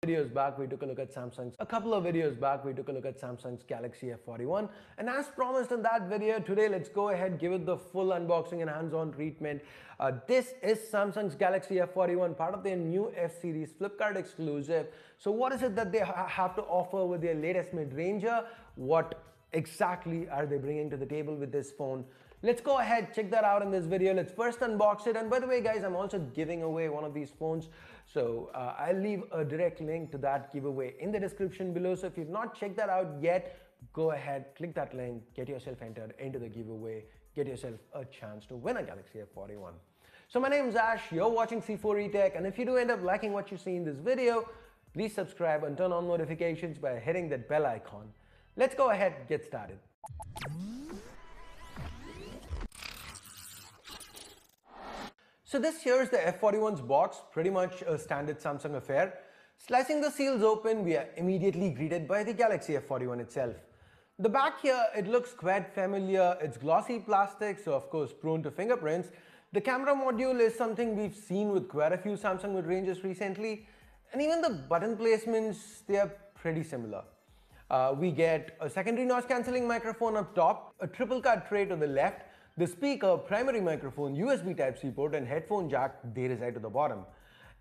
Videos back we took a look at Samsung's Galaxy F41, and as promised in that video, today let's go ahead, give it the full unboxing and hands-on treatment. This is Samsung's Galaxy F41, part of their new F series Flipkart exclusive. So what is it that they have to offer with their latest mid-ranger? What exactly are they bringing to the table with this phone? Let's go ahead, check that out in this video. Let's first unbox it. And by the way, guys, I'm also giving away one of these phones. So I'll leave a direct link to that giveaway in the description below. So if you've not checked that out yet, go ahead, click that link, get yourself entered into the giveaway, get yourself a chance to win a Galaxy F41. So my name is Ash, you're watching C4etech, and if you do end up liking what you see in this video, please subscribe and turn on notifications by hitting that bell icon. Let's go ahead, get started. So this here is the F41's box, pretty much a standard Samsung affair. Slicing the seals open, we are immediately greeted by the Galaxy F41 itself. The back here, it looks quite familiar. It's glossy plastic, so of course prone to fingerprints. The camera module is something we've seen with quite a few Samsung mid-ranges recently. And even the button placements, they are pretty similar. We get a secondary noise cancelling microphone up top, a triple card tray to the left, the speaker, primary microphone, USB Type-C port and headphone jack, they reside to the bottom.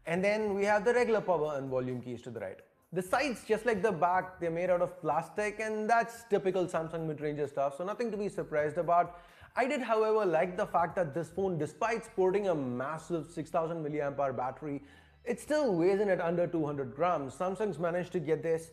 And then we have the regular power and volume keys to the right. The sides, just like the back, they're made out of plastic, and that's typical Samsung mid-range stuff, so nothing to be surprised about. I did, however, like the fact that this phone, despite sporting a massive 6000 mAh battery, it still weighs in at under 200 grams. Samsung's managed to get this.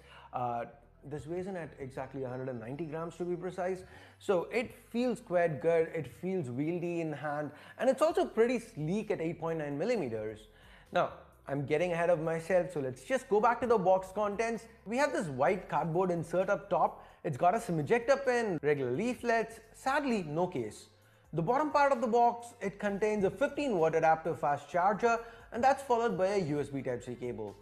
This weighs in at exactly 190 grams to be precise. So it feels quite good, it feels wieldy in hand, and it's also pretty sleek at 8.9 millimeters. Now, I'm getting ahead of myself, so let's just go back to the box contents. We have this white cardboard insert up top. It's got a SIM ejector pin, regular leaflets, sadly no case. The bottom part of the box, it contains a 15-watt adaptive fast charger, and that's followed by a USB Type-C cable.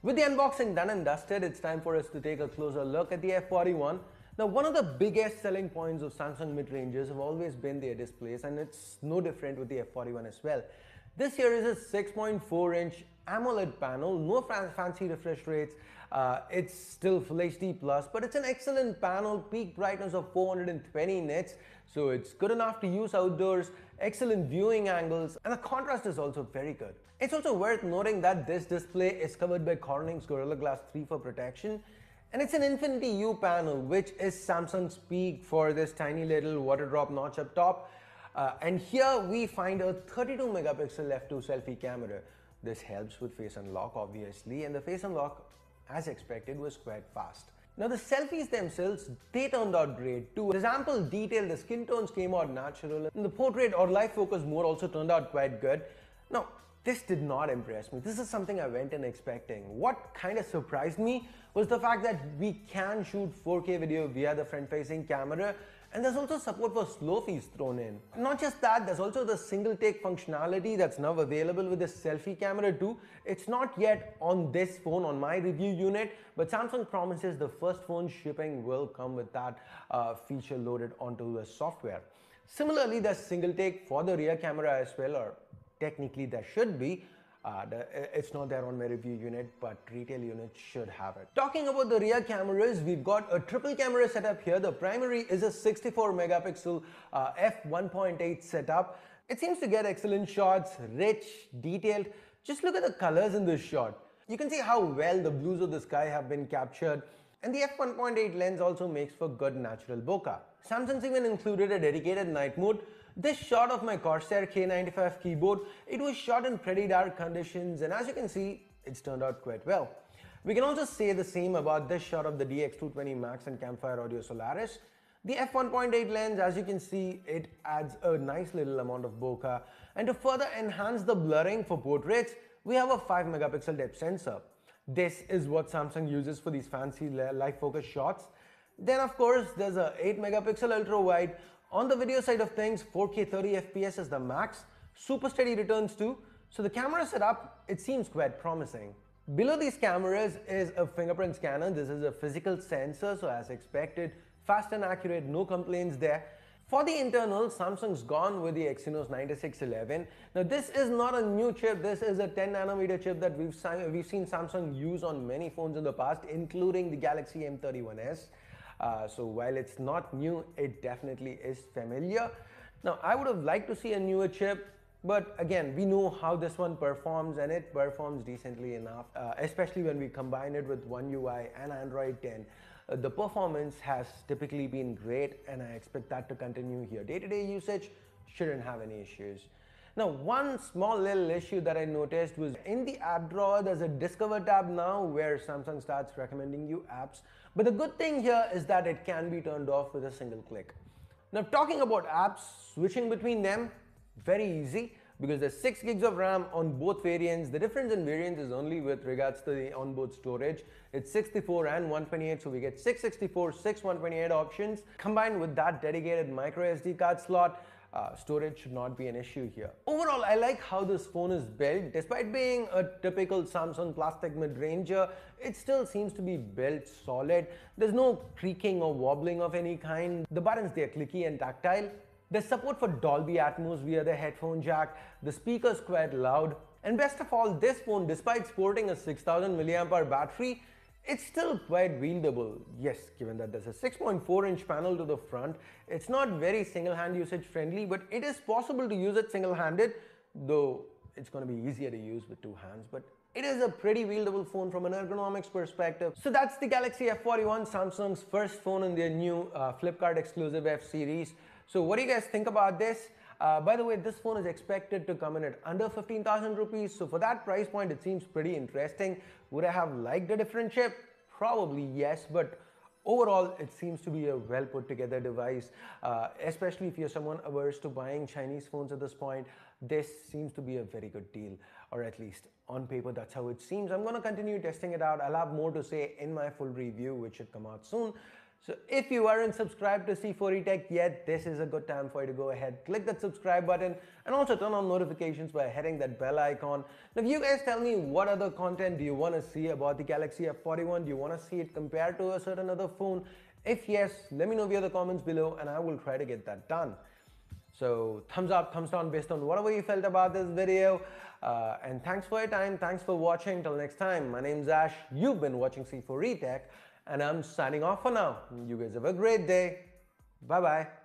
With the unboxing done and dusted, it's time for us to take a closer look at the F41. Now, one of the biggest selling points of Samsung mid-ranges have always been their displays, and it's no different with the F41 as well. This here is a 6.4-inch AMOLED panel, no fancy refresh rates. It's still Full HD+, but it's an excellent panel, peak brightness of 420 nits, so it's good enough to use outdoors, excellent viewing angles, and the contrast is also very good. It's also worth noting that this display is covered by Corning's Gorilla Glass 3 for protection, and it's an Infinity U panel, which is Samsung's peak for this tiny little water drop notch up top. And here we find a 32 megapixel f2 selfie camera. This helps with face unlock obviously, and the face unlock, as expected, was quite fast. Now the selfies themselves, they turned out great too. There's ample detail, the skin tones came out natural, and the portrait or live focus mode also turned out quite good. Now, this did not impress me. This is something I went in expecting. What kind of surprised me was the fact that we can shoot 4K video via the front-facing camera, and there's also support for slow fees thrown in. Not just that, there's also the single take functionality that's now available with the selfie camera too. It's not yet on this phone, on my review unit, but Samsung promises the first phone shipping will come with that feature loaded onto the software. Similarly, there's single take for the rear camera as well, or technically there should be. It's not there on my review unit, but retail units should have it. Talking about the rear cameras, we've got a triple camera setup here. The primary is a 64 megapixel f1.8 setup. It seems to get excellent shots, rich, detailed. Just look at the colors in this shot. You can see how well the blues of the sky have been captured. And the f1.8 lens also makes for good natural bokeh. Samsung's even included a dedicated night mode. This shot of my Corsair K95 keyboard, it was shot in pretty dark conditions, and as you can see, it's turned out quite well. We can also say the same about this shot of the DX220 Max and Campfire Audio Solaris. The f1.8 lens, as you can see, it adds a nice little amount of bokeh, and to further enhance the blurring for portraits, we have a 5 megapixel depth sensor. This is what Samsung uses for these fancy live focus shots. Then of course there's a 8 megapixel ultra wide. On the video side of things, 4K 30 FPS is the max, super steady returns too. So the camera setup, it seems quite promising. Below these cameras is a fingerprint scanner. This is a physical sensor, so as expected, fast and accurate, no complaints there. For the internal, Samsung's gone with the Exynos 9611. Now this is not a new chip, this is a 10 nanometer chip that we've seen Samsung use on many phones in the past, including the Galaxy M31s. So while it's not new, it definitely is familiar. Now I would have liked to see a newer chip, but again, we know how this one performs, and it performs decently enough, especially when we combine it with One UI and Android 10. The performance has typically been great, and I expect that to continue here. Day-to-day usage shouldn't have any issues. Now, one small little issue that I noticed was in the app drawer, there's a Discover tab now where Samsung starts recommending you apps. But the good thing here is that it can be turned off with a single click. Now, talking about apps, switching between them, very easy, because there's 6 gigs of RAM on both variants. The difference in variants is only with regards to the onboard storage. It's 64 and 128, so we get 664, 128 options. Combined with that dedicated micro SD card slot, storage should not be an issue here. Overall, I like how this phone is built. Despite being a typical Samsung plastic mid-ranger, it still seems to be built solid. There's no creaking or wobbling of any kind. The buttons, they're clicky and tactile. There's support for Dolby Atmos via the headphone jack. The speaker's quite loud. And best of all, this phone, despite sporting a 6000 mAh battery, it's still quite wieldable. Yes, given that there's a 6.4-inch panel to the front, it's not very single-hand usage friendly, but it is possible to use it single-handed, though it's going to be easier to use with 2 hands. But it is a pretty wieldable phone from an ergonomics perspective. So that's the Galaxy F41, Samsung's first phone in their new Flipkart exclusive F series. So what do you guys think about this? By the way, this phone is expected to come in at under 15,000 rupees. So for that price point, it seems pretty interesting. Would I have liked a different chip? Probably yes, but overall, it seems to be a well put together device, especially if you're someone averse to buying Chinese phones at this point. This seems to be a very good deal, or at least on paper, that's how it seems. I'm going to continue testing it out. I'll have more to say in my full review, which should come out soon. So if you aren't subscribed to C4etech yet, this is a good time for you to go ahead, click that subscribe button, and also turn on notifications by hitting that bell icon. Now, if you guys tell me what other content do you want to see about the Galaxy F41, do you want to see it compared to a certain other phone? If yes, let me know via the comments below, and I will try to get that done. So thumbs up, thumbs down based on whatever you felt about this video. And thanks for your time, thanks for watching. Till next time, my name's Ash, you've been watching C4etech. And I'm signing off for now. You guys have a great day. Bye-bye.